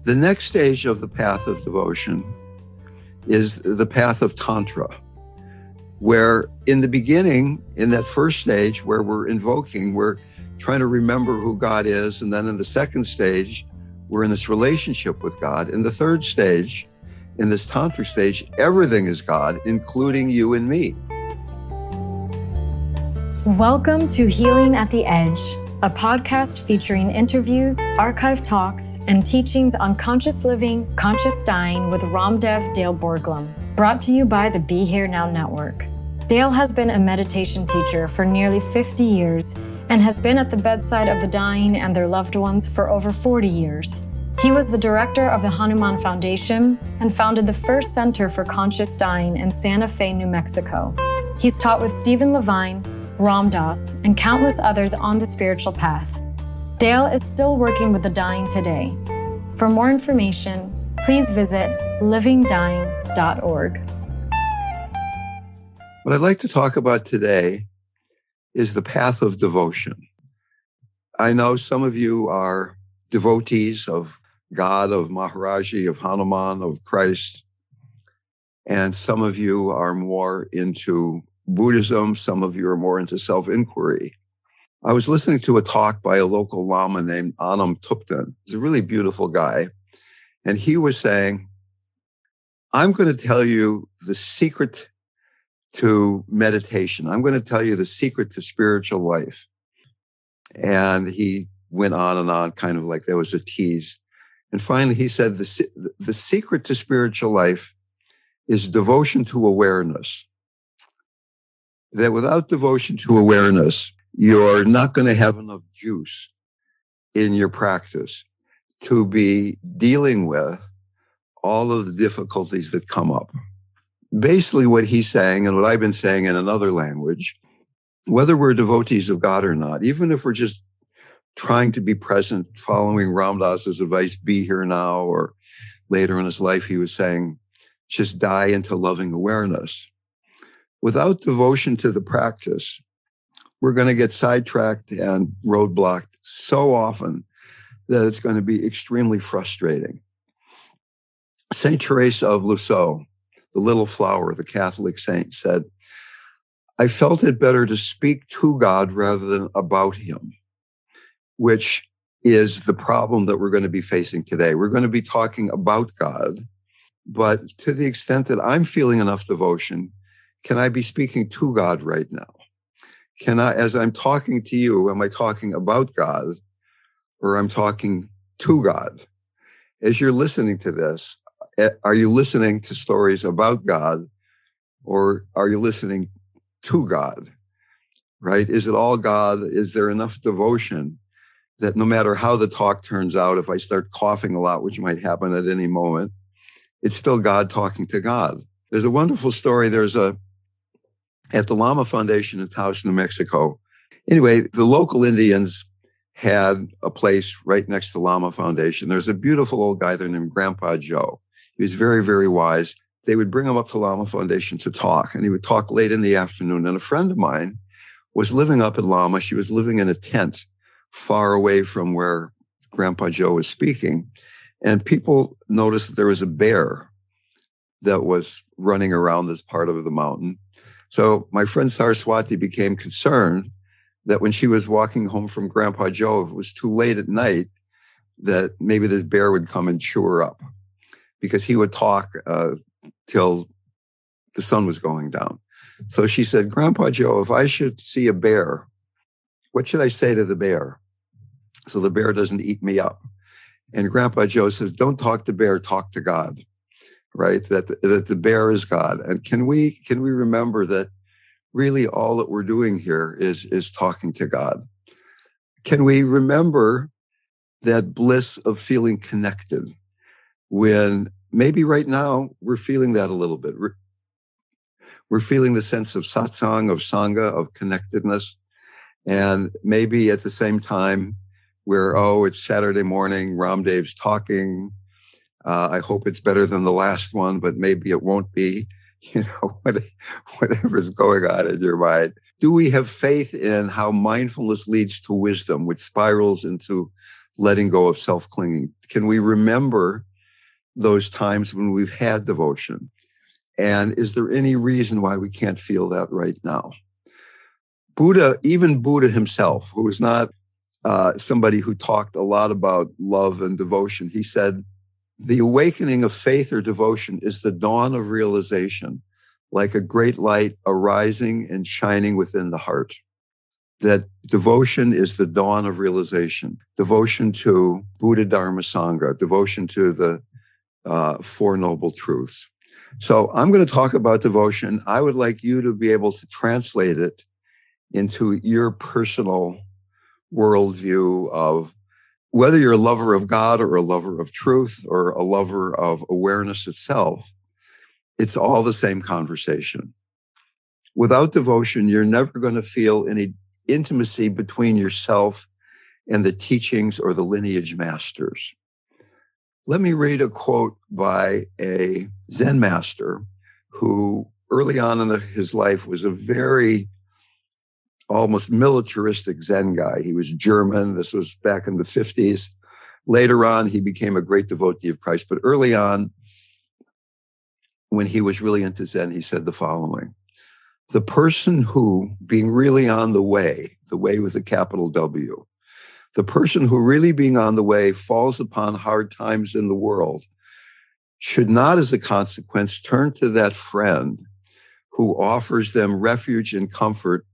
The next stage of the path of devotion is the path of Tantra, where in the beginning, in that first stage where we're invoking, we're trying to remember who God is. And then in the second stage, we're in this relationship with God. In the third stage, in this Tantric stage, everything is God, including you and me. Welcome to Healing at the Edge, a podcast featuring interviews, archive talks, and teachings on conscious living, conscious dying with RamDev Dale Borglum, brought to you by the Be Here Now Network. Dale has been a meditation teacher for nearly 50 years and has been at the bedside of the dying and their loved ones for over 40 years. He was the director of the Hanuman Foundation and founded the first Center for Conscious Dying in Santa Fe, New Mexico. He's taught with Stephen Levine, Ram Dass, and countless others on the spiritual path. Dale is still working with the dying today. For more information, please visit livingdying.org. What I'd like to talk about today is the path of devotion. I know some of you are devotees of God, of Maharaji, of Hanuman, of Christ, and some of you are more into Buddhism, some of you are more into self-inquiry. I was listening to a talk by a local Lama named Anam Tupten. He's a really beautiful guy. And he was saying, I'm going to tell you the secret to meditation. I'm going to tell you the secret to spiritual life. And he went on, kind of like there was a tease. And finally, he said, the secret to spiritual life is devotion to awareness. That without devotion to awareness, you're not going to have enough juice in your practice to be dealing with all of the difficulties that come up. Basically what he's saying, and what I've been saying in another language, whether we're devotees of God or not, even if we're just trying to be present, following Ram Dass's advice, be here now, or later in his life, he was saying, just die into loving awareness. Without devotion to the practice, we're going to get sidetracked and roadblocked so often that it's going to be extremely frustrating. Saint Teresa of Lisieux, the little flower, the Catholic saint, said, I felt it better to speak to God rather than about him, which is the problem that we're going to be facing today. We're going to be talking about God, but to the extent that I'm feeling enough devotion, can I be speaking to God right now? Can I, as I'm talking to you, am I talking about God or I'm talking to God? As you're listening to this, are you listening to stories about God or are you listening to God, right? Is it all God? Is there enough devotion that no matter how the talk turns out, if I start coughing a lot, which might happen at any moment, it's still God talking to God. There's a wonderful story. At the Lama Foundation in Taos, New Mexico. Anyway, the local Indians had a place right next to Lama Foundation. There's a beautiful old guy there named Grandpa Joe. He was very, very wise. They would bring him up to Lama Foundation to talk, and he would talk late in the afternoon. And a friend of mine was living up at Lama. She was living in a tent far away from where Grandpa Joe was speaking. And people noticed that there was a bear that was running around this part of the mountain. So my friend Saraswati became concerned that when she was walking home from Grandpa Joe, if it was too late at night, that maybe this bear would come and chew her up because he would talk till the sun was going down. So she said, Grandpa Joe, if I should see a bear, what should I say to the bear so the bear doesn't eat me up? And Grandpa Joe says, don't talk to bear, talk to God. Right? That the bear is God. And can we remember that really all that we're doing here is talking to God? Can we remember that bliss of feeling connected when maybe right now we're feeling that a little bit? We're feeling the sense of satsang, of sangha, of connectedness. And maybe at the same time it's Saturday morning, RamDev's talking. I hope it's better than the last one, but maybe it won't be, whatever's going on in your mind. Do we have faith in how mindfulness leads to wisdom, which spirals into letting go of self-clinging? Can we remember those times when we've had devotion? And is there any reason why we can't feel that right now? Buddha, even Buddha himself, who was not somebody who talked a lot about love and devotion, he said, the awakening of faith or devotion is the dawn of realization, like a great light arising and shining within the heart. That devotion is the dawn of realization, devotion to Buddha, Dharma, Sangha, devotion to the Four Noble Truths. So I'm going to talk about devotion. I would like you to be able to translate it into your personal worldview of whether you're a lover of God or a lover of truth or a lover of awareness itself. It's all the same conversation. Without devotion, you're never going to feel any intimacy between yourself and the teachings or the lineage masters. Let me read a quote by a Zen master who early on in his life was a very almost militaristic Zen guy. He was German. This was back in the 50s. Later on, he became a great devotee of Christ. But early on, when he was really into Zen, he said the following: the person who, being really on the way with a capital W, the person who really being on the way falls upon hard times in the world should not, as a consequence, turn to that friend who offers them refuge and comfort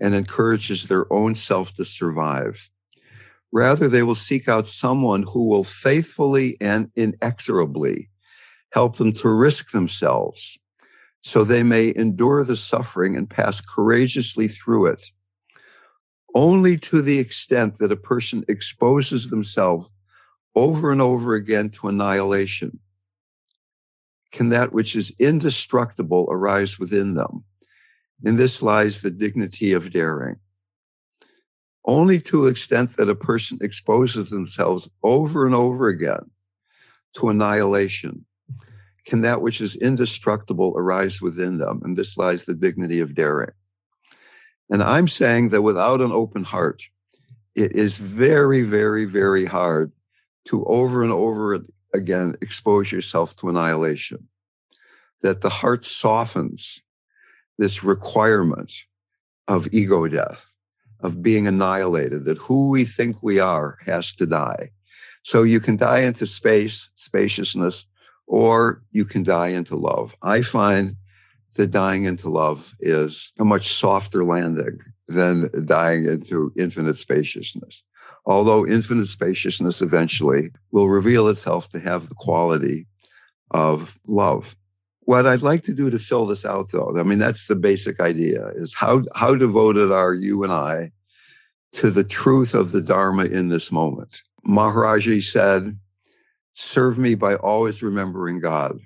and encourages their own self to survive. Rather, they will seek out someone who will faithfully and inexorably help them to risk themselves so they may endure the suffering and pass courageously through it. Only to the extent that a person exposes themselves over and over again to annihilation can that which is indestructible arise within them. In this lies the dignity of daring. Only to the extent that a person exposes themselves over and over again to annihilation can that which is indestructible arise within them. And this lies the dignity of daring. And I'm saying that without an open heart, it is very, very, very hard to over and over again expose yourself to annihilation. That the heart softens this requirement of ego death, of being annihilated, that who we think we are has to die. So you can die into spaciousness, or you can die into love. I find that dying into love is a much softer landing than dying into infinite spaciousness. Although infinite spaciousness eventually will reveal itself to have the quality of love. What I'd like to do to fill this out, though, I mean, that's the basic idea, is how devoted are you and I to the truth of the Dharma in this moment? Maharaji said, serve me by always remembering God.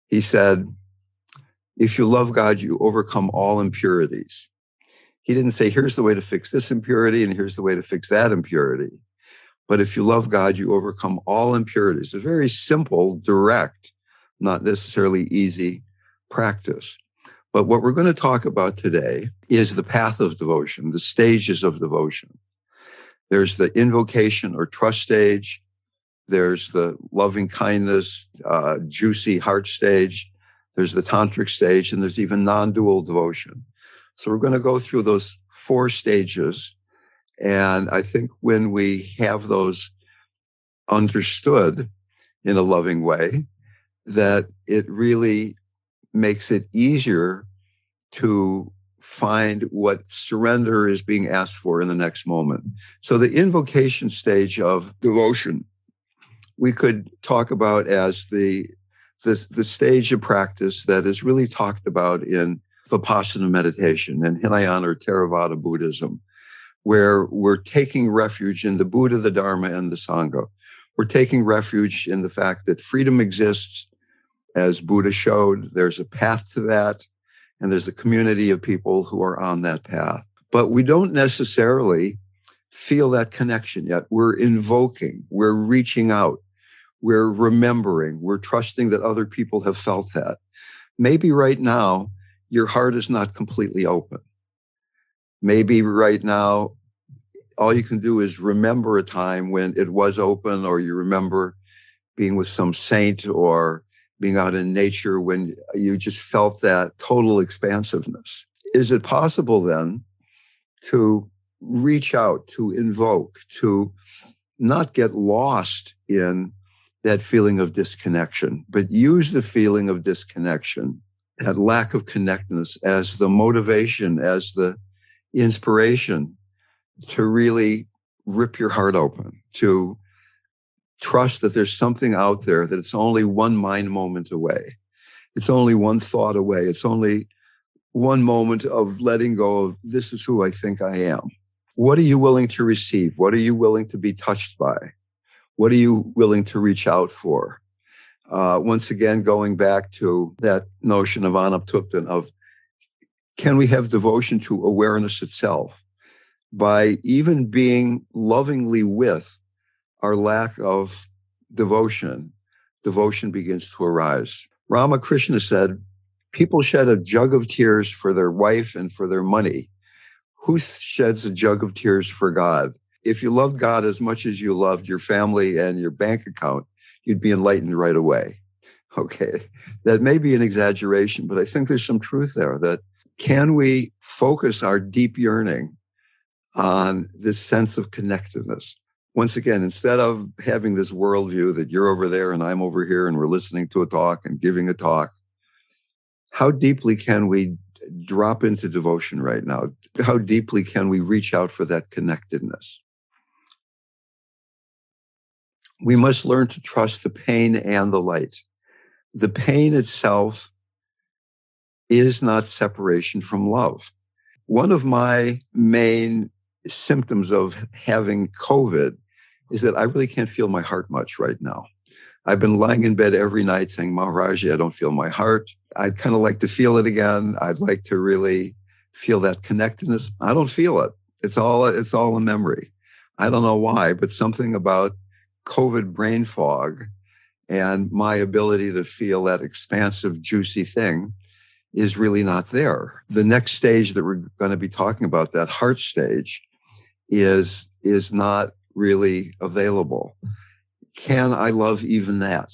He said, if you love God, you overcome all impurities. He didn't say, here's the way to fix this impurity and here's the way to fix that impurity. But if you love God, you overcome all impurities. A very simple, direct, not necessarily easy practice. But what we're going to talk about today is the path of devotion, the stages of devotion. There's the invocation or trust stage. There's the loving kindness, juicy heart stage. There's the tantric stage, and there's even non-dual devotion. So we're going to go through those 4 stages. And I think when we have those understood in a loving way, that it really makes it easier to find what surrender is being asked for in the next moment. So the invocation stage of devotion, we could talk about as the stage of practice that is really talked about in Vipassana meditation and Hinayana or Theravada Buddhism, where we're taking refuge in the Buddha, the Dharma, and the Sangha. We're taking refuge in the fact that freedom exists. As Buddha showed, there's a path to that, and there's a community of people who are on that path. But we don't necessarily feel that connection yet. We're invoking, we're reaching out, we're remembering, we're trusting that other people have felt that. Maybe right now, your heart is not completely open. Maybe right now, all you can do is remember a time when it was open, or you remember being with some saint or being out in nature when you just felt that total expansiveness. Is it possible then to reach out, to invoke, to not get lost in that feeling of disconnection, but use the feeling of disconnection, that lack of connectedness, as the motivation, as the inspiration to really rip your heart open, to trust that there's something out there, that it's only one mind moment away. It's only one thought away. It's only one moment of letting go of, this is who I think I am. What are you willing to receive? What are you willing to be touched by? What are you willing to reach out for? Once again, going back to that notion of anaptuptan, of can we have devotion to awareness itself? By even being lovingly with our lack of devotion, devotion begins to arise. Ramakrishna said, people shed a jug of tears for their wife and for their money. Who sheds a jug of tears for God? If you loved God as much as you loved your family and your bank account, you'd be enlightened right away. Okay, that may be an exaggeration, but I think there's some truth there, that can we focus our deep yearning on this sense of connectedness? Once again, instead of having this worldview that you're over there and I'm over here and we're listening to a talk and giving a talk, how deeply can we drop into devotion right now? How deeply can we reach out for that connectedness? We must learn to trust the pain and the light. The pain itself is not separation from love. One of my main symptoms of having COVID is that I really can't feel my heart much right now. I've been lying in bed every night saying, Maharaji, I don't feel my heart. I'd kind of like to feel it again. I'd like to really feel that connectedness. I don't feel it. It's all a memory. I don't know why, but something about COVID brain fog and my ability to feel that expansive, juicy thing is really not there. The next stage that we're going to be talking about, that heart stage, is not really available. Can I love even that?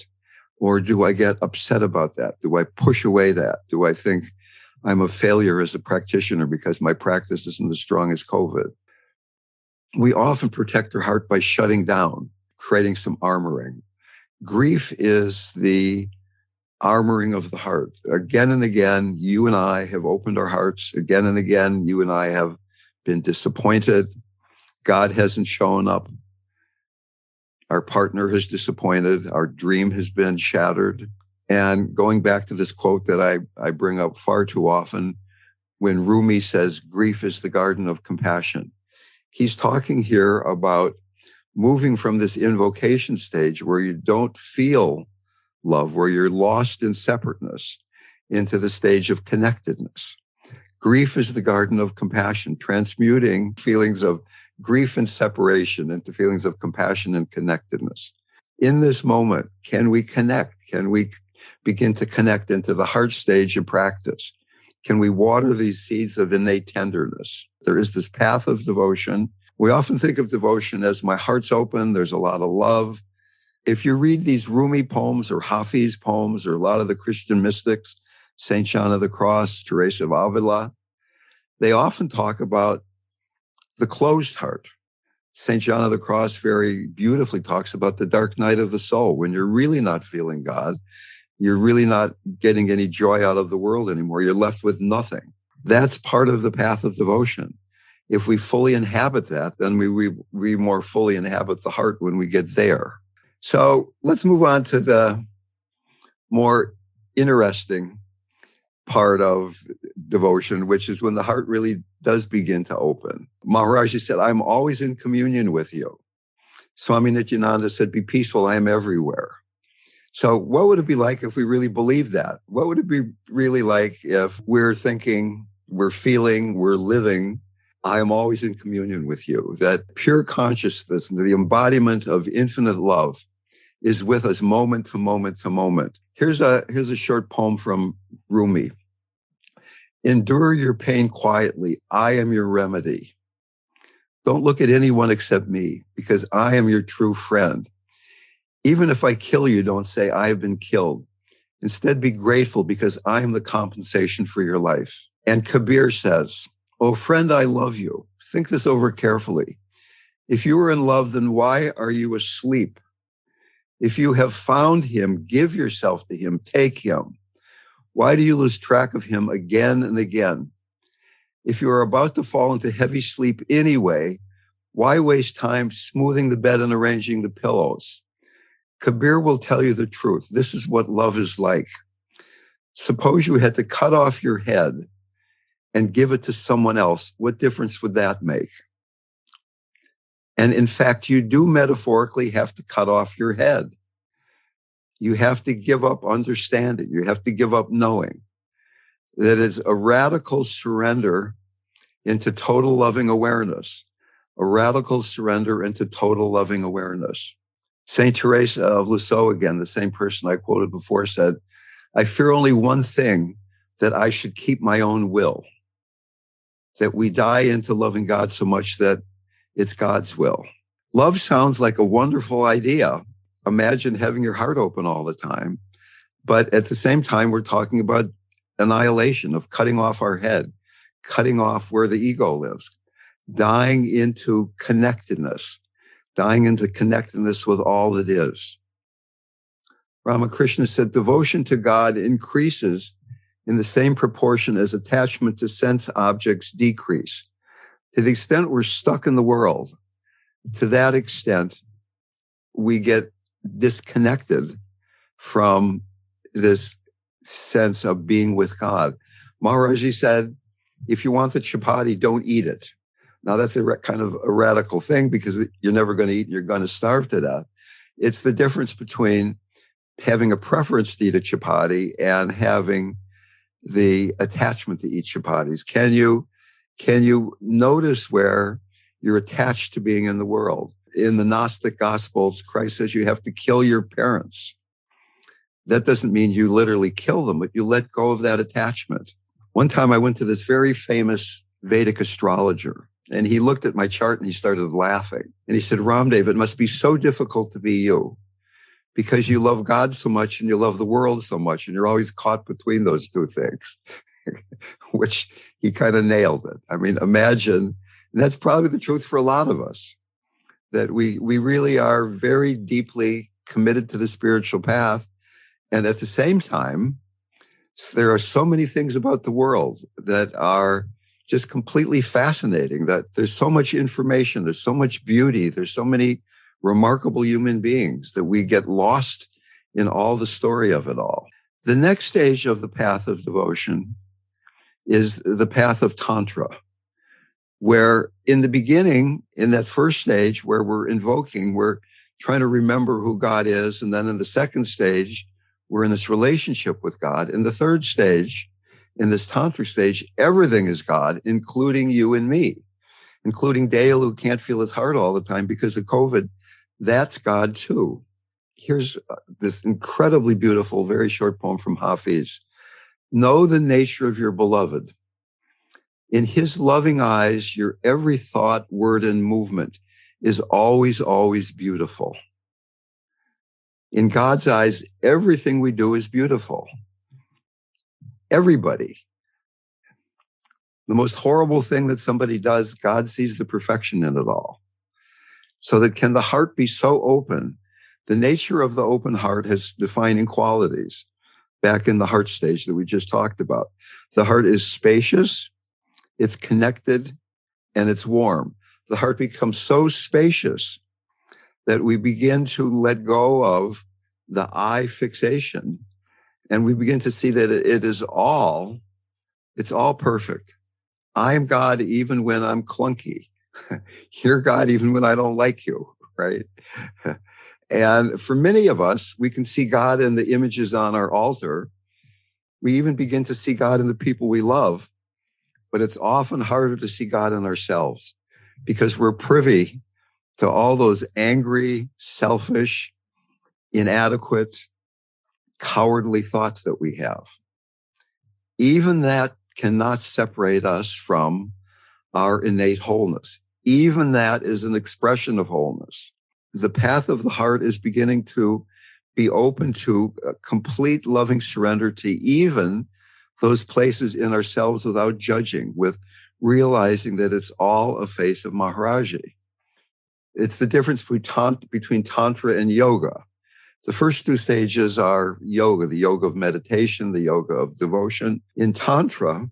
Or do I get upset about that? Do I push away that? Do I think I'm a failure as a practitioner because my practice isn't as strong as COVID? We often protect our heart by shutting down, creating some armoring. Grief is the armoring of the heart. Again and again, you and I have opened our hearts. Again and again, you and I have been disappointed. God hasn't shown up. Our partner has disappointed. Our dream has been shattered. And going back to this quote that I bring up far too often, when Rumi says, grief is the garden of compassion. He's talking here about moving from this invocation stage where you don't feel love, where you're lost in separateness, into the stage of connectedness. Grief is the garden of compassion, transmuting feelings of grief and separation into feelings of compassion and connectedness. In this moment, can we connect? Can we begin to connect into the heart stage of practice? Can we water these seeds of innate tenderness? There is this path of devotion. We often think of devotion as my heart's open, there's a lot of love. If you read these Rumi poems or Hafiz poems or a lot of the Christian mystics, St. John of the Cross, Teresa of Avila, they often talk about the closed heart. St. John of the Cross very beautifully talks about the dark night of the soul, when you're really not feeling God, you're really not getting any joy out of the world anymore, you're left with nothing. That's part of the path of devotion. If we fully inhabit that, then we more fully inhabit the heart when we get there. So let's move on to the more interesting part of devotion, which is when the heart really does begin to open. Maharaji said, I'm always in communion with you. Swami Nityananda said, be peaceful, I am everywhere. So what would it be like if we really believed that? What would it be really like if we're thinking, we're feeling, we're living, I am always in communion with you? That pure consciousness, the embodiment of infinite love, is with us moment to moment to moment. Here's a short poem from Rumi. Endure your pain quietly. I am your remedy. Don't look at anyone except me, because I am your true friend. Even if I kill you, don't say, I have been killed. Instead, be grateful, because I am the compensation for your life. And Kabir says, oh, friend, I love you. Think this over carefully. If you are in love, then why are you asleep? If you have found him, give yourself to him, take him. Why do you lose track of him again and again? If you are about to fall into heavy sleep anyway, why waste time smoothing the bed and arranging the pillows? Kabir will tell you the truth. This is what love is like. Suppose you had to cut off your head and give it to someone else. What difference would that make? And in fact, you do metaphorically have to cut off your head. You have to give up understanding. You have to give up knowing. That is a radical surrender into total loving awareness. A radical surrender into total loving awareness. Saint Teresa of Lisieux, again, the same person I quoted before, said, I fear only one thing, that I should keep my own will. That we die into loving God so much that it's God's will. Love sounds like a wonderful idea. Imagine having your heart open all the time. But at the same time, we're talking about annihilation, of cutting off our head, cutting off where the ego lives, dying into connectedness with all that is. Ramakrishna said, devotion to God increases in the same proportion as attachment to sense objects decrease. To the extent we're stuck in the world, to that extent, we get disconnected from this sense of being with God. Maharaji said, if you want the chapati, don't eat it. Now, that's kind of a radical thing, because you're never going to eat, you're going to starve to death. It's the difference between having a preference to eat a chapati and having the attachment to eat chapatis. Can you notice where you're attached to being in the world? In the Gnostic Gospels, Christ says you have to kill your parents. That doesn't mean you literally kill them, but you let go of that attachment. One time I went to this very famous Vedic astrologer, and he looked at my chart and he started laughing. And he said, RamDev, it must be so difficult to be you, because you love God so much and you love the world so much, and you're always caught between those two things, which he kind of nailed it. I mean, imagine, and that's probably the truth for a lot of us, that we really are very deeply committed to the spiritual path. And at the same time, there are so many things about the world that are just completely fascinating, that there's so much information, there's so much beauty, there's so many remarkable human beings that we get lost in all the story of it all. The next stage of the path of devotion is the path of Tantra, where in the beginning, in that first stage where we're invoking, we're trying to remember who God is. And then in the second stage, we're in this relationship with God. In the third stage, in this Tantric stage, everything is God, including you and me, including Dale, who can't feel his heart all the time because of COVID. That's God too. Here's this incredibly beautiful, very short poem from Hafiz. Know the nature of your beloved. In his loving eyes, your every thought, word, and movement is always, always beautiful. In God's eyes, everything we do is beautiful. Everybody. The most horrible thing that somebody does, God sees the perfection in it all. So that can the heart be so open? The nature of the open heart has defining qualities back in the heart stage that we just talked about. The heart is spacious, it's connected, and it's warm. The heart becomes so spacious that we begin to let go of the I fixation, and we begin to see that it's all perfect. I'm God even when I'm clunky. You're God even when I don't like you, right? And for many of us, we can see God in the images on our altar. We even begin to see God in the people we love, but it's often harder to see God in ourselves because we're privy to all those angry, selfish, inadequate, cowardly thoughts that we have. Even that cannot separate us from our innate wholeness. even that is an expression of wholeness. The path of the heart is beginning to be open to a complete loving surrender to even those places in ourselves without judging, with realizing that it's all a face of Maharaji. It's the difference between Tantra and yoga. The first two stages are yoga, the yoga of meditation, the yoga of devotion. In Tantra,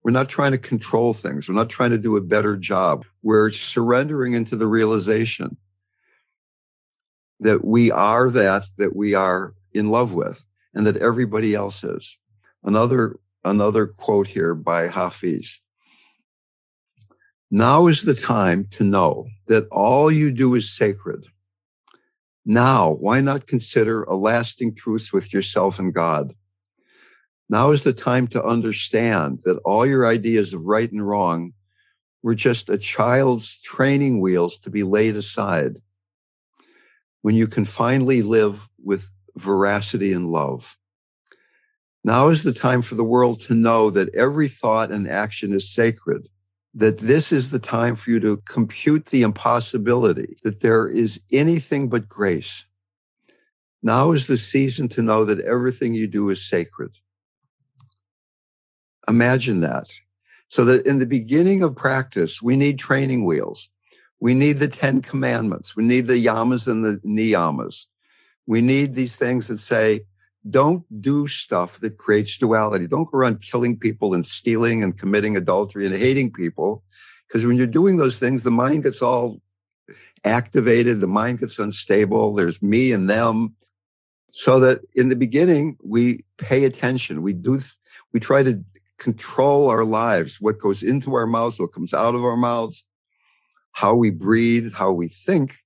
we're not trying to control things. We're not trying to do a better job. We're surrendering into the realization that we are that we are in love with, and that everybody else is. Another quote here by Hafiz. Now is the time to know that all you do is sacred. Now, why not consider a lasting truce with yourself and God? Now is the time to understand that all your ideas of right and wrong were just a child's training wheels to be laid aside when you can finally live with veracity and love. Now is the time for the world to know that every thought and action is sacred, that this is the time for you to compute the impossibility, that there is anything but grace. Now is the season to know that everything you do is sacred. Imagine that. So that in the beginning of practice, we need training wheels. We need the 10 commandments. We need the yamas and the niyamas. We need these things that say, don't do stuff that creates duality. Don't go around killing people and stealing and committing adultery and hating people. Because when you're doing those things, the mind gets all activated. The mind gets unstable. There's me and them. So that in the beginning, we pay attention. We try to control our lives, what goes into our mouths, what comes out of our mouths, how we breathe, how we think,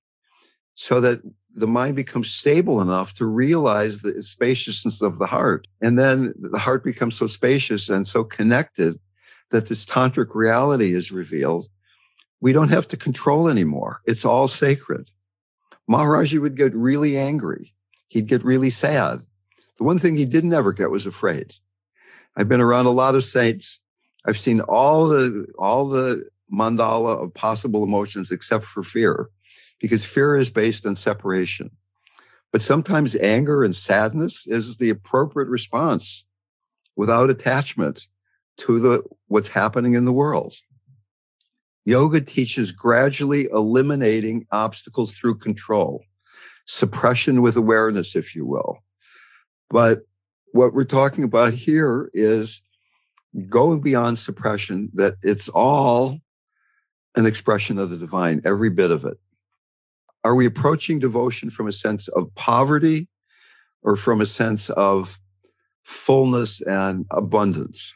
so that the mind becomes stable enough to realize the spaciousness of the heart. And then the heart becomes so spacious and so connected that this tantric reality is revealed. We don't have to control anymore. It's all sacred. Maharaji would get really angry. He'd get really sad. The one thing he didn't ever get was afraid. I've been around a lot of saints. I've seen all the mandala of possible emotions except for fear, because fear is based on separation. But sometimes anger and sadness is the appropriate response without attachment to what's happening in the world. Yoga teaches gradually eliminating obstacles through control, suppression with awareness, if you will. But what we're talking about here is going beyond suppression, that it's all an expression of the divine, every bit of it. Are we approaching devotion from a sense of poverty or from a sense of fullness and abundance?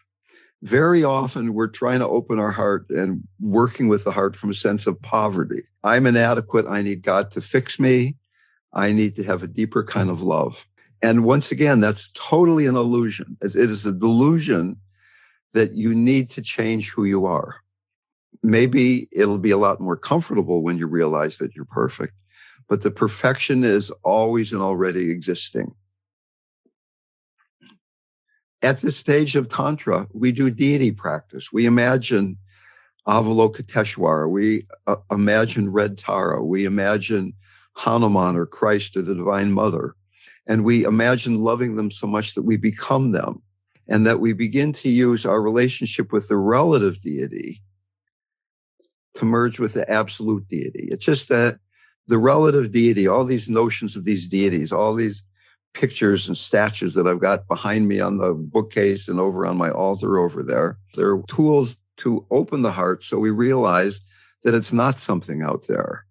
Very often we're trying to open our heart and working with the heart from a sense of poverty. I'm inadequate. I need God to fix me. I need to have a deeper kind of love. And once again, that's totally an illusion. It is a delusion that you need to change who you are. Maybe it'll be a lot more comfortable when you realize that you're perfect, but the perfection is always and already existing. At this stage of Tantra, we do deity practice. We imagine Avalokiteshvara. We imagine Red Tara. We imagine Hanuman or Christ or the Divine Mother. And we imagine loving them so much that we become them, and that we begin to use our relationship with the relative deity to merge with the absolute deity. It's just that the relative deity, all these notions of these deities, all these pictures and statues that I've got behind me on the bookcase and over on my altar over there, they're tools to open the heart so we realize that it's not something out there.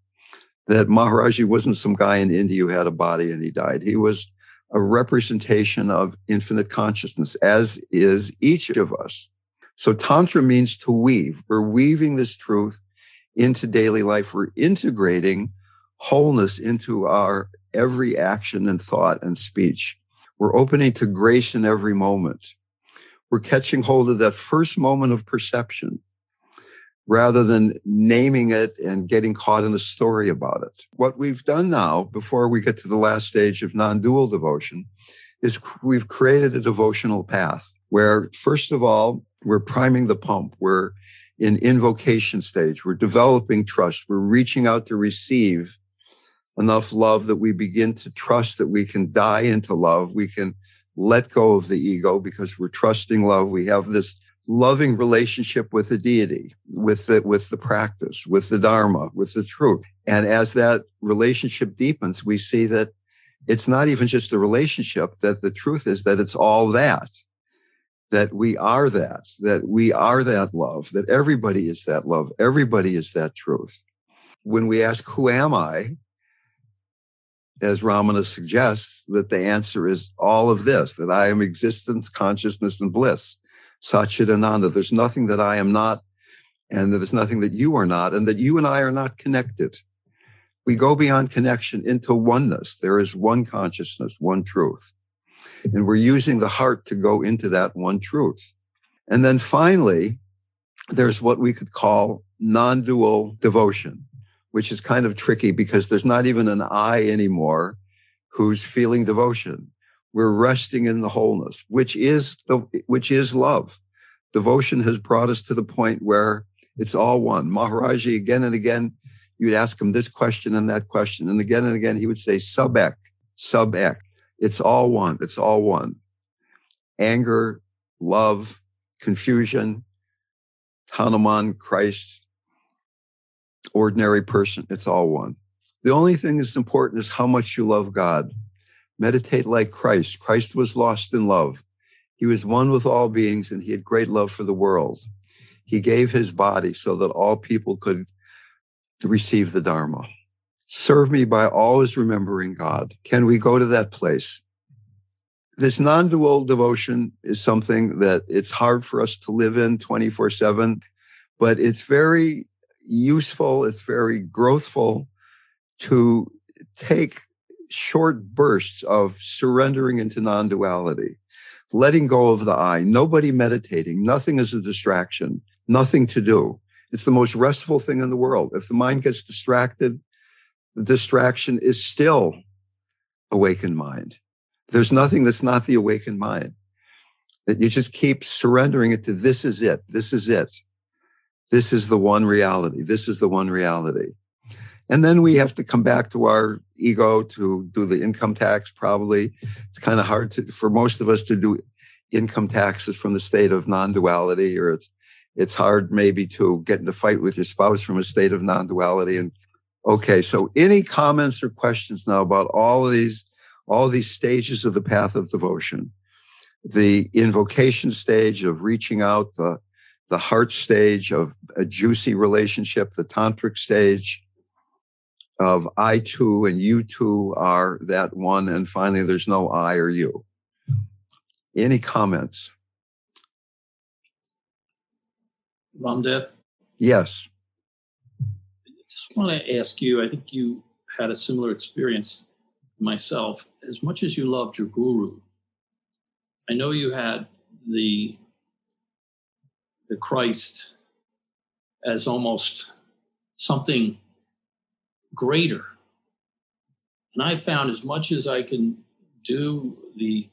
That Maharaji wasn't some guy in India who had a body and he died. He was a representation of infinite consciousness, as is each of us. So Tantra means to weave. We're weaving this truth into daily life. We're integrating wholeness into our every action and thought and speech. We're opening to grace in every moment. We're catching hold of that first moment of perception, rather than naming it and getting caught in a story about it. What we've done now, before we get to the last stage of non-dual devotion, is we've created a devotional path where, first of all, we're priming the pump. We're in invocation stage. We're developing trust. We're reaching out to receive enough love that we begin to trust that we can die into love. We can let go of the ego because we're trusting love. We have this loving relationship with the deity, with the practice, with the Dharma, with the truth. And as that relationship deepens, we see that it's not even just a relationship, that the truth is that it's all that we are that we are that love, that everybody is that love, everybody is that truth. When we ask, who am I? As Ramana suggests, that the answer is all of this, that I am existence, consciousness, and bliss. Satchidananda. There's nothing that I am not, and there's nothing that you are not, and that you and I are not connected. We go beyond connection into oneness. There is one consciousness, one truth. And we're using the heart to go into that one truth. And then finally, there's what we could call non-dual devotion, which is kind of tricky because there's not even an I anymore who's feeling devotion. We're resting in the wholeness, which is love. Devotion has brought us to the point where it's all one. Maharaji, again and again, you'd ask him this question and that question. And again, he would say, sub-ek. It's all one. It's all one. Anger, love, confusion, Hanuman, Christ, ordinary person. It's all one. The only thing that's important is how much you love God. Meditate like Christ. Christ was lost in love. He was one with all beings, and he had great love for the world. He gave his body so that all people could receive the Dharma. Serve me by always remembering God. Can we go to that place? This non-dual devotion is something that it's hard for us to live in 24/7, but it's very useful. It's very growthful to take short bursts of surrendering into non-duality, letting go of the I, nobody meditating, nothing is a distraction, nothing to do. It's the most restful thing in the world. If the mind gets distracted, the distraction is still awakened mind. There's nothing that's not the awakened mind. That you just keep surrendering it to this is it. This is it. This is the one reality. This is the one reality. And then we have to come back to our ego to do the income tax, probably. It's kind of hard for most of us to do income taxes from the state of non-duality, or it's hard maybe to get in a fight with your spouse from a state of non-duality. And okay, so any comments or questions now about all these stages of the path of devotion? The invocation stage of reaching out, the heart stage of a juicy relationship, the tantric stage of I too and you too are that one, and finally there's no I or you. Any comments? RamDev? Yes. I just want to ask you, I think you had a similar experience myself. As much as you loved your guru, I know you had the Christ as almost something greater. And I found as much as I can do the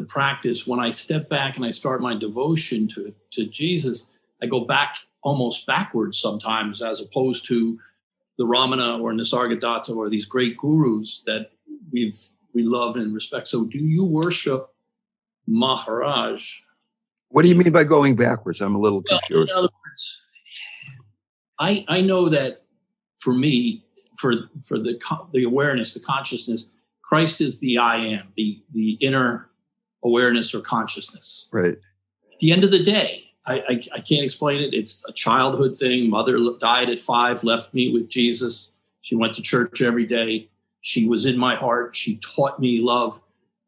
practice, when I step back and I start my devotion to Jesus, I go back almost backwards sometimes, as opposed to the Ramana or Nisargadatta or these great gurus that we love and respect. So do you worship Maharaj? What do you mean by going backwards? I'm a little confused. In other words, I know that for me, for the awareness, the consciousness, Christ is the I am, the inner awareness or consciousness. Right. At the end of the day, I can't explain it. It's a childhood thing. Mother died at 5, left me with Jesus. She went to church every day. She was in my heart. She taught me love.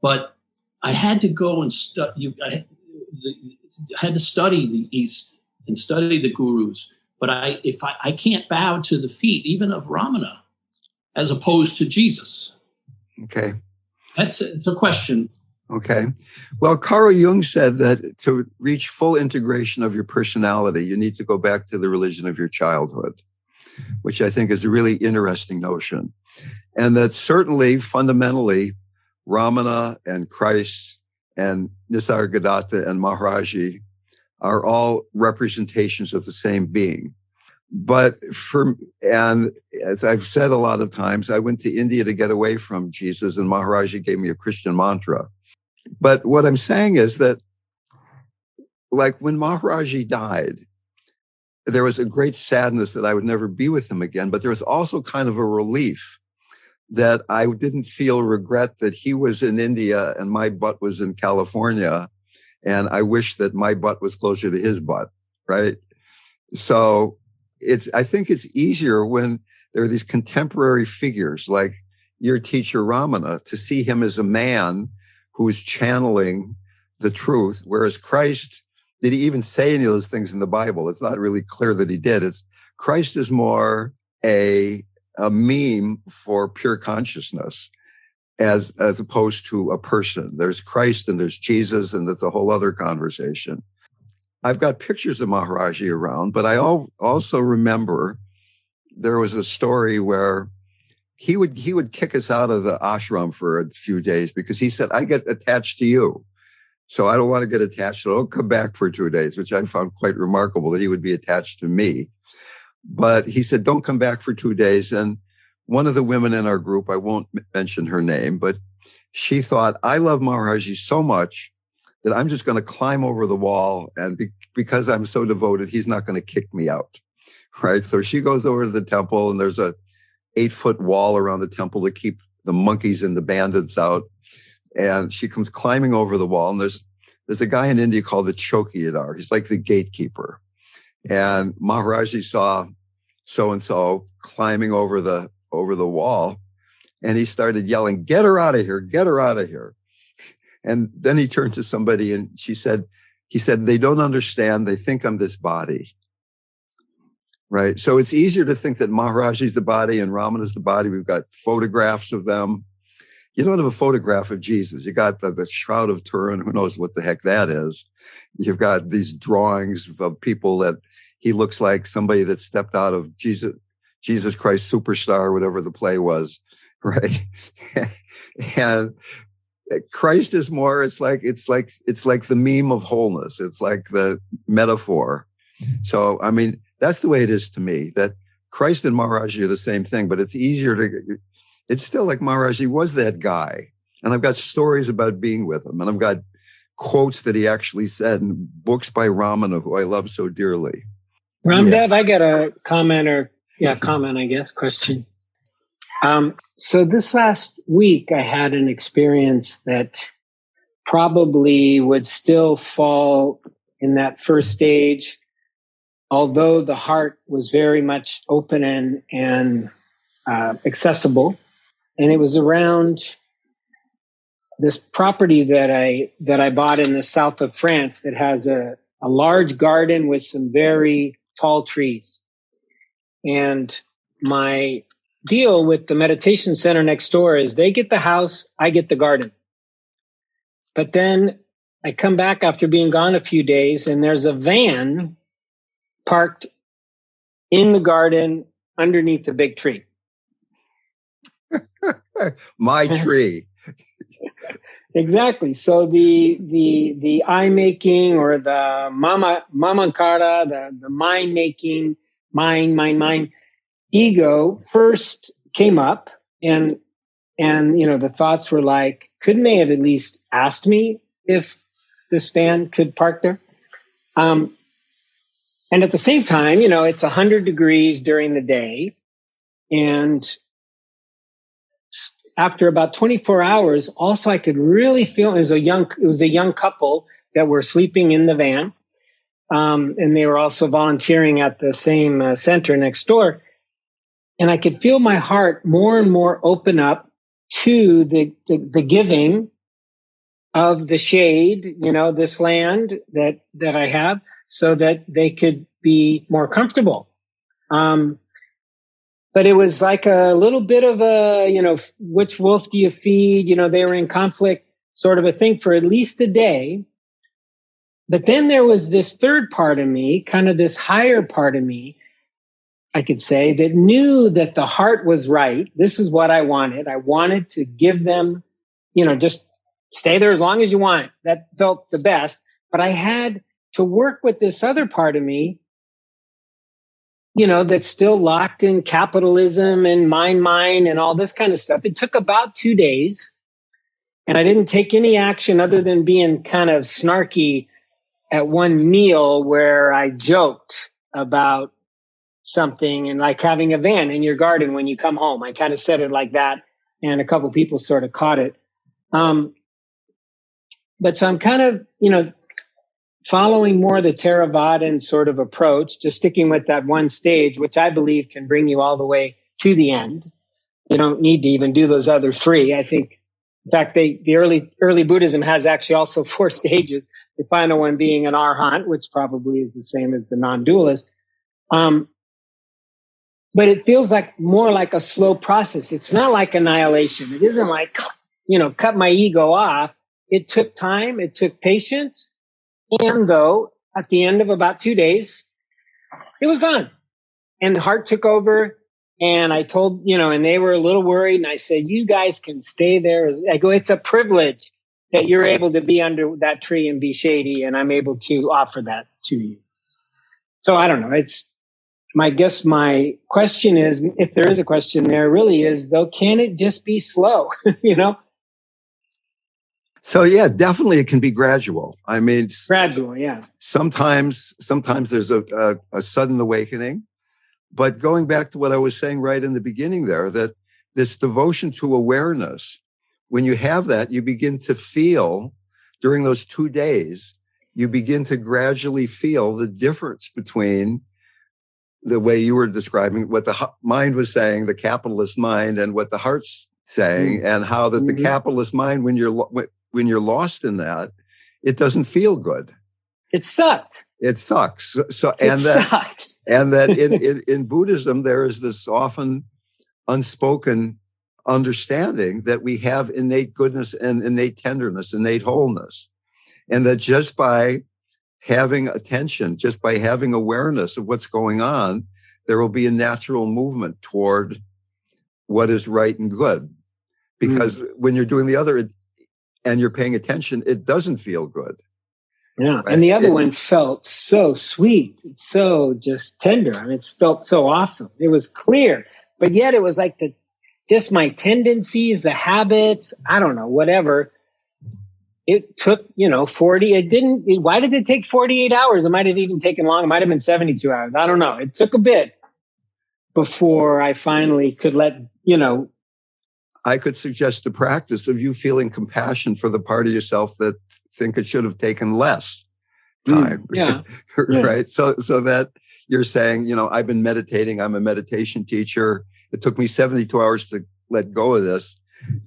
But I had to go and study. I had to study the East and study the gurus. But I can't bow to the feet, even of Ramana, as opposed to Jesus. Okay. It's a question. Okay. Well, Carl Jung said that to reach full integration of your personality, you need to go back to the religion of your childhood, which I think is a really interesting notion. And that certainly, fundamentally, Ramana and Christ and Nisargadatta and Maharaji are all representations of the same being. And as I've said a lot of times, I went to India to get away from Jesus, and Maharaji gave me a Christian mantra. But what I'm saying is that, like when Maharaji died, there was a great sadness that I would never be with him again, but there was also kind of a relief that I didn't feel regret that he was in India and my butt was in California, and I wish that my butt was closer to his butt, right? So I think it's easier when there are these contemporary figures like your teacher Ramana, to see him as a man who's channeling the truth, whereas Christ, did he even say any of those things in the Bible? It's not really clear that he did. Christ is more a meme for pure consciousness as opposed to a person. There's Christ and there's Jesus, and that's a whole other conversation. I've got pictures of Maharaji around, but I also remember there was a story where he would kick us out of the ashram for a few days because he said, I get attached to you. So I don't want to get attached. So don't come back for 2 days, which I found quite remarkable that he would be attached to me. But he said, don't come back for 2 days. And one of the women in our group, I won't mention her name, but she thought, I love Maharaji so much that I'm just going to climb over the wall. And because I'm so devoted, he's not going to kick me out. Right. So she goes over to the temple, and there's a 8-foot wall around the temple to keep the monkeys and the bandits out. And she comes climbing over the wall. And there's a guy in India called the Chowkidar. He's like the gatekeeper. And Maharaji saw so-and-so climbing over the wall. And he started yelling, get her out of here, get her out of here. And then he turned to somebody and he said, they don't understand. They think I'm this body. Right. So it's easier to think that Maharaji's the body and Ramana's the body. We've got photographs of them. You don't have a photograph of Jesus. You got the Shroud of Turin. Who knows what the heck that is? You've got these drawings of people that he looks like somebody that stepped out of Jesus Christ Superstar, whatever the play was. Right. And Christ is more, it's like the meme of wholeness. It's like the metaphor. So, I mean, that's the way it is to me, that Christ and Maharaji are the same thing, but it's still like Maharaji was that guy. And I've got stories about being with him, and I've got quotes that he actually said in books by Ramana, who I love so dearly. RamDev, I got a question. So this last week, I had an experience that probably would still fall in that first stage, although the heart was very much open and accessible. And it was around this property that I bought in the south of France that has a large garden with some very tall trees. And my deal with the meditation center next door is they get the house, I get the garden. But then I come back after being gone a few days, and there's a van parked in the garden underneath the big tree. My tree. Exactly. So the I making, or the mamankara, the mind making, mind ego first came up, and the thoughts were like, couldn't they have at least asked me if this van could park there? And at the same time, it's 100 degrees during the day, and after about 24 hours, also I could really feel it was a young couple that were sleeping in the van, and they were also volunteering at the same center next door. And I could feel my heart more and more open up to the giving of the shade, this land that I have, so that they could be more comfortable. But it was like a little bit of a, which wolf do you feed? They were in conflict sort of a thing for at least a day. But then there was this third part of me, kind of this higher part of me, I could say, that knew that the heart was right. This is what I wanted. I wanted to give them, just stay there as long as you want. That felt the best. But I had to work with this other part of me, that's still locked in capitalism and mine, and all this kind of stuff. It took about 2 days, and I didn't take any action other than being kind of snarky at one meal where I joked about something and like having a van in your garden when you come home. I kind of said it like that, and a couple people sort of caught it. But so I'm kind of, following more the Theravadan sort of approach, just sticking with that one stage, which I believe can bring you all the way to the end. You don't need to even do those other 3. I think, in fact, the early Buddhism has actually also 4 stages. The final one being an arhat, which probably is the same as the non-dualist. But it feels like more like a slow process. It's not like annihilation. It isn't like, cut my ego off. It took time. It took patience. And though at the end of about 2 days, it was gone, and the heart took over. And I told, and they were a little worried. And I said, you guys can stay there. I go, it's a privilege that you're able to be under that tree and be shady. And I'm able to offer that to you. So I don't know. I guess my question is, if there is a question there, really is though, can it just be slow? So yeah, definitely it can be gradual. I mean, gradual, yeah. Sometimes there's a sudden awakening, but going back to what I was saying right in the beginning there, that this devotion to awareness, when you have that, you begin to feel during those 2 days, you begin to gradually feel the difference between the way you were describing what the mind was saying, the capitalist mind, and what the heart's saying, and how that the capitalist mind, when you're lost in that, it doesn't feel good. It sucked. It sucks. That in Buddhism, there is this often unspoken understanding that we have innate goodness and innate tenderness, innate wholeness. And that just by having attention, just by having awareness of what's going on, there will be a natural movement toward what is right and good. Because when you're doing the other and you're paying attention, it doesn't feel good. Yeah. Right? And the other one felt so sweet. It's so just tender. I mean, it felt so awesome. It was clear, but yet it was like just my tendencies, the habits, I don't know, whatever. It took, 40. Why did it take 48 hours? It might have even taken long. It might have been 72 hours. I don't know. It took a bit before I finally could I could suggest the practice of you feeling compassion for the part of yourself that think it should have taken less time. Yeah. Right. So that you're saying, I've been meditating. I'm a meditation teacher. It took me 72 hours to let go of this.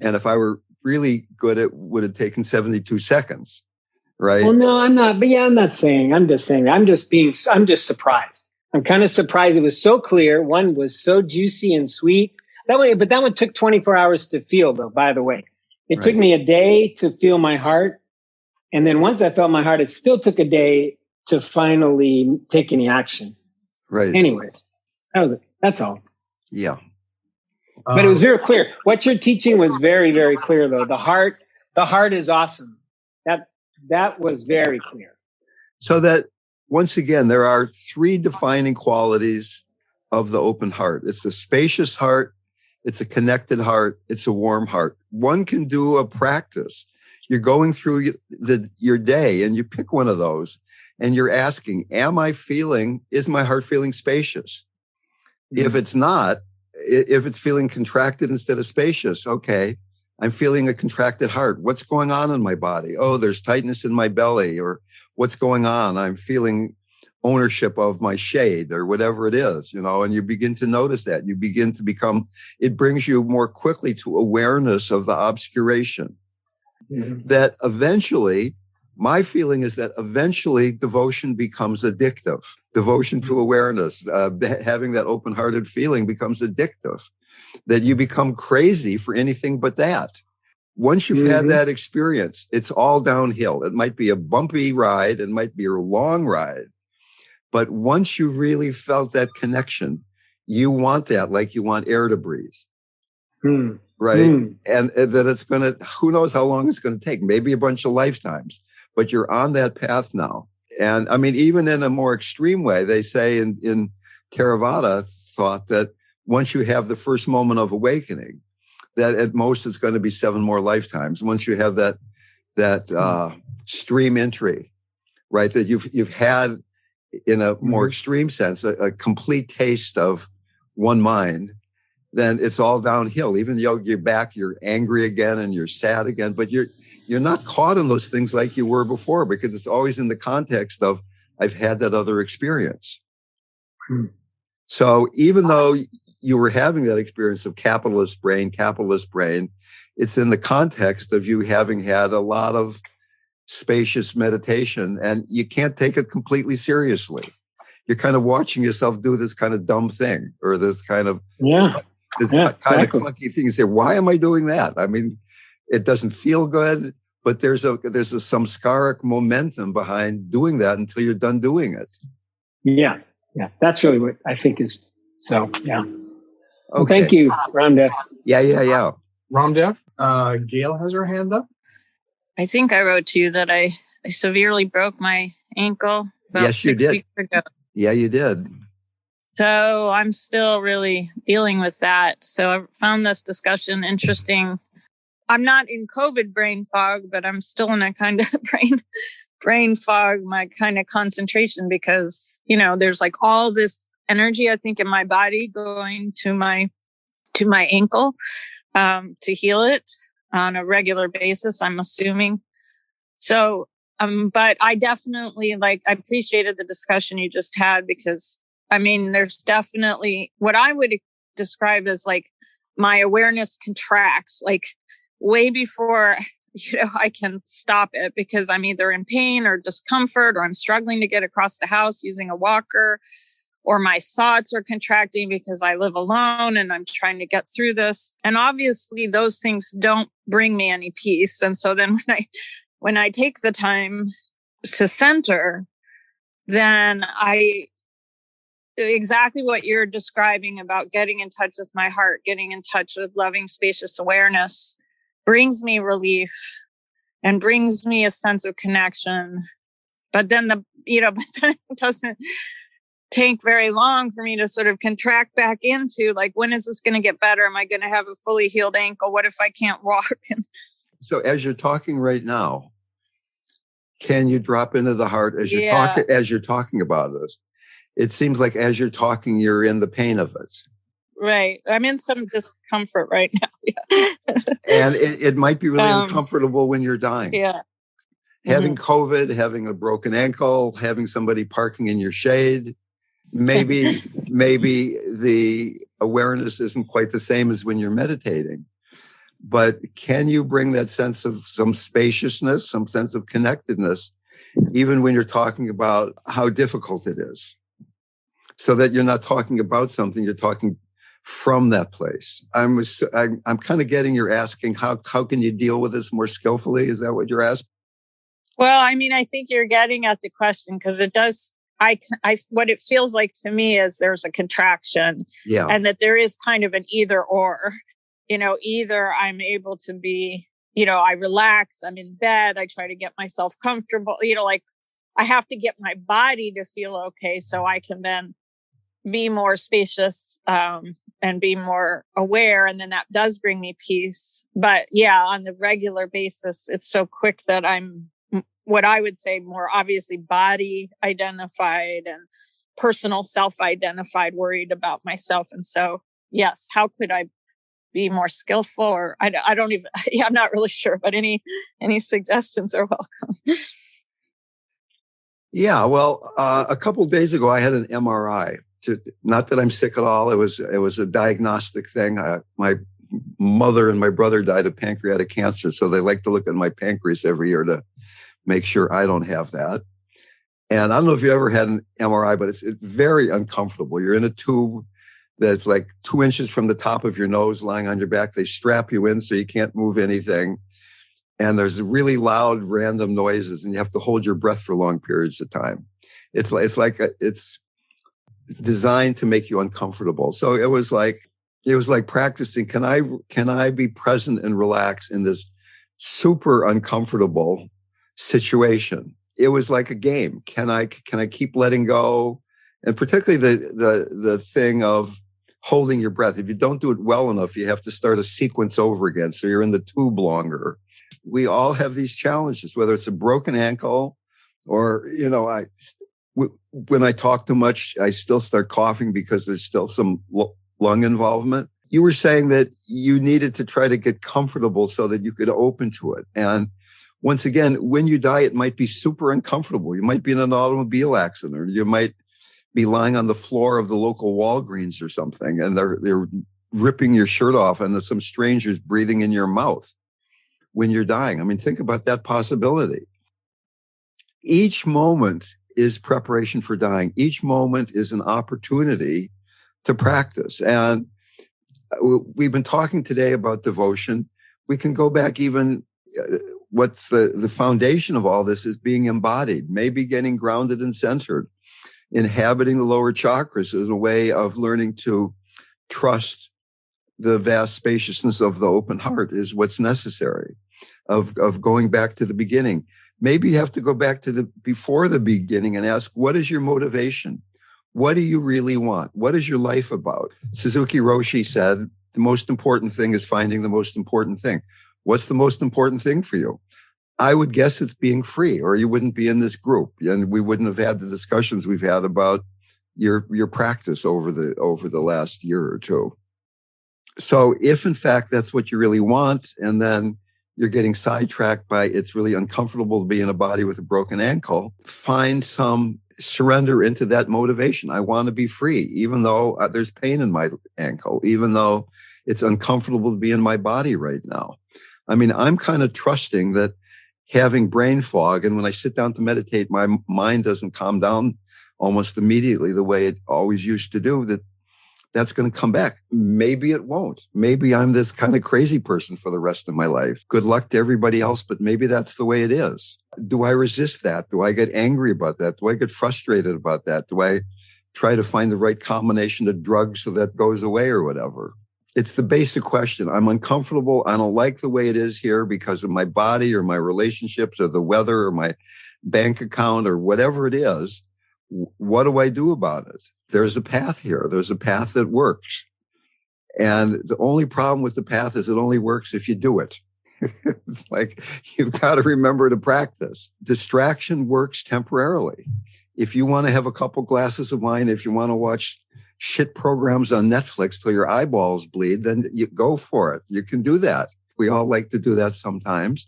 And if I were really good, it would have taken 72 seconds. Right. Well, no, I'm not. But yeah, I'm just saying, I'm just surprised. I'm kind of surprised. It was so clear. One was so juicy and sweet. But that one took 24 hours to feel, though, by the way. It took me a day to feel my heart. And then once I felt my heart, it still took a day to finally take any action. Right. Anyways, that was it. That's all. Yeah. But it was very clear. What you're teaching was very, very clear, though. The heart is awesome. That was very clear. So that, once again, there are 3 defining qualities of the open heart. It's a spacious heart. It's a connected heart. It's a warm heart. One can do a practice. You're going through your day and you pick one of those and you're asking, is my heart feeling spacious? Mm-hmm. If it's not, if it's feeling contracted instead of spacious, okay, I'm feeling a contracted heart. What's going on in my body? Oh, there's tightness in my belly, or what's going on? I'm feeling ownership of my shade, or whatever it is, and you begin to notice that. You begin to it brings you more quickly to awareness of the obscuration. Mm-hmm. That eventually, my feeling is that eventually devotion becomes addictive. Devotion to awareness, having that open-hearted feeling becomes addictive, that you become crazy for anything but that. Once you've had that experience, it's all downhill. It might be a bumpy ride. It might be a long ride. But once you really felt that connection, you want that like you want air to breathe. Right? And that it's who knows how long it's going to take, maybe a bunch of lifetimes, but you're on that path now. And I mean, even in a more extreme way, they say in Theravada thought that once you have the first moment of awakening, that at most it's going to be 7 more lifetimes. Once you have that stream entry, right? That you've had, in a more extreme sense, a complete taste of one mind, then it's all downhill. Even though you're back, you're angry again and you're sad again, but you're not caught in those things like you were before, because it's always in the context of, I've had that other experience. So even though you were having that experience of capitalist brain, it's in the context of you having had a lot of spacious meditation, and you can't take it completely seriously. You're kind of watching yourself do this kind of dumb thing, or this kind of kind of clunky thing. You say, why am I doing that? I mean, it doesn't feel good, but there's a samskaric momentum behind doing that until you're done doing it. Yeah. That's really what I think is. So, yeah. Okay. Well, thank you, RamDev. Yeah. RamDev, Gail has her hand up. I think I wrote to you that I severely broke my ankle about 6 weeks ago. Yeah, you did. So I'm still really dealing with that. So I found this discussion interesting. I'm not in COVID brain fog, but I'm still in a kind of brain fog, my kind of concentration, because, there's like all this energy, I think, in my body going to my ankle to heal it on a regular basis, I'm assuming. So, but I definitely I appreciated the discussion you just had, because I mean, there's definitely what I would describe as my awareness contracts, way before, I can stop it, because I'm either in pain or discomfort, or I'm struggling to get across the house using a walker, or my thoughts are contracting because I live alone and I'm trying to get through this. And obviously those things don't bring me any peace. And so then when I take the time to center, then exactly what you're describing about getting in touch with my heart, getting in touch with loving, spacious awareness, brings me relief and brings me a sense of connection. But then it doesn't take very long for me to sort of contract back into when is this going to get better? Am I going to have a fully healed ankle? What if I can't walk? So as you're talking right now, can you drop into the heart as you're talking about this? It seems like as you're talking, you're in the pain of it. Right. I'm in some discomfort right now. Yeah. And it might be really uncomfortable when you're dying. Yeah. Having COVID, having a broken ankle, having somebody parking in your shade. Maybe the awareness isn't quite the same as when you're meditating. But can you bring that sense of some spaciousness, some sense of connectedness, even when you're talking about how difficult it is? So that you're not talking about something, you're talking from that place. I'm kind of getting you're asking, how can you deal with this more skillfully? Is that what you're asking? Well, I mean, I think you're getting at the question, because it does. What it feels like to me is there's a contraction, and that there is kind of an either or. Either I'm able to be, I relax, I'm in bed, I try to get myself comfortable, I have to get my body to feel okay so I can then be more spacious and be more aware. And then that does bring me peace. But on the regular basis, it's so quick that I'm what I would say more obviously body identified and personal self-identified, worried about myself. And so, yes, how could I be more skillful? Or I don't even, I'm not really sure, but any suggestions are welcome. Yeah, well, a couple of days ago, I had an MRI. Not that I'm sick at all. It was a diagnostic thing. My mother and my brother died of pancreatic cancer, so they like to look at my pancreas every year to make sure I don't have that. And I don't know if you ever had an MRI, but it's very uncomfortable. You're in a tube that's 2 inches from the top of your nose, lying on your back. They strap you in so you can't move anything. And there's really loud, random noises, and you have to hold your breath for long periods of time. It's designed to make you uncomfortable. So it was like practicing. Can I be present and relax in this super uncomfortable situation? it was like a game. Can I keep letting go? And particularly the thing of holding your breath. If you don't do it well enough, you have to start a sequence over again. So you're in the tube longer. We all have these challenges, whether it's a broken ankle or, when I talk too much, I still start coughing because there's still some lung involvement. You were saying that you needed to try to get comfortable so that you could open to it. And once again, when you die, it might be super uncomfortable. You might be in an automobile accident, or you might be lying on the floor of the local Walgreens or something, and they're ripping your shirt off, and there's some strangers breathing in your mouth when you're dying. I mean, think about that possibility. Each moment is preparation for dying. Each moment is an opportunity to practice. And we've been talking today about devotion. We can go back even, what's the foundation of all this is being embodied, maybe getting grounded and centered. Inhabiting the lower chakras is a way of learning to trust the vast spaciousness of the open heart is what's necessary, of going back to the beginning. Maybe you have to go back to before the beginning and ask, what is your motivation? What do you really want? What is your life about? Suzuki Roshi said, the most important thing is finding the most important thing. What's the most important thing for you? I would guess it's being free, or you wouldn't be in this group, and we wouldn't have had the discussions we've had about your practice over the last year or two. So if in fact that's what you really want, and then you're getting sidetracked by it's really uncomfortable to be in a body with a broken ankle, find some surrender into that motivation. I want to be free, even though there's pain in my ankle, even though it's uncomfortable to be in my body right now. I mean, I'm kind of trusting that having brain fog, and when I sit down to meditate, my mind doesn't calm down almost immediately the way it always used to do, that's going to come back. Maybe it won't. Maybe I'm this kind of crazy person for the rest of my life. Good luck to everybody else, but maybe that's the way it is. Do I resist that? Do I get angry about that? Do I get frustrated about that? Do I try to find the right combination of drugs so that goes away or whatever? It's the basic question. I'm uncomfortable. I don't like the way it is here because of my body or my relationships or the weather or my bank account or whatever it is. What do I do about it? There's a path here. There's a path that works. And the only problem with the path is it only works if you do it. It's like, you've got to remember to practice. Distraction works temporarily. If you want to have a couple glasses of wine, if you want to watch shit programs on Netflix till your eyeballs bleed, then you go for it. You can do that. We all like to do that sometimes.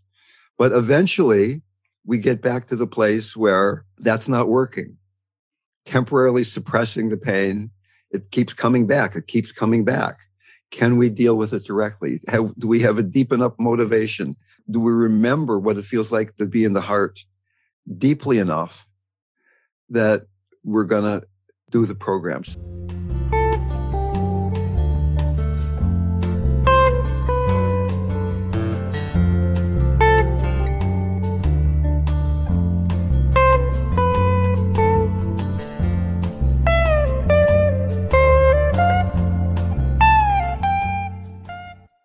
But eventually, we get back to the place where that's not working. Temporarily suppressing the pain, it keeps coming back. It keeps coming back. Can we deal with it directly? Do we have a deep enough motivation? Do we remember what it feels like to be in the heart deeply enough that we're going to do the programs?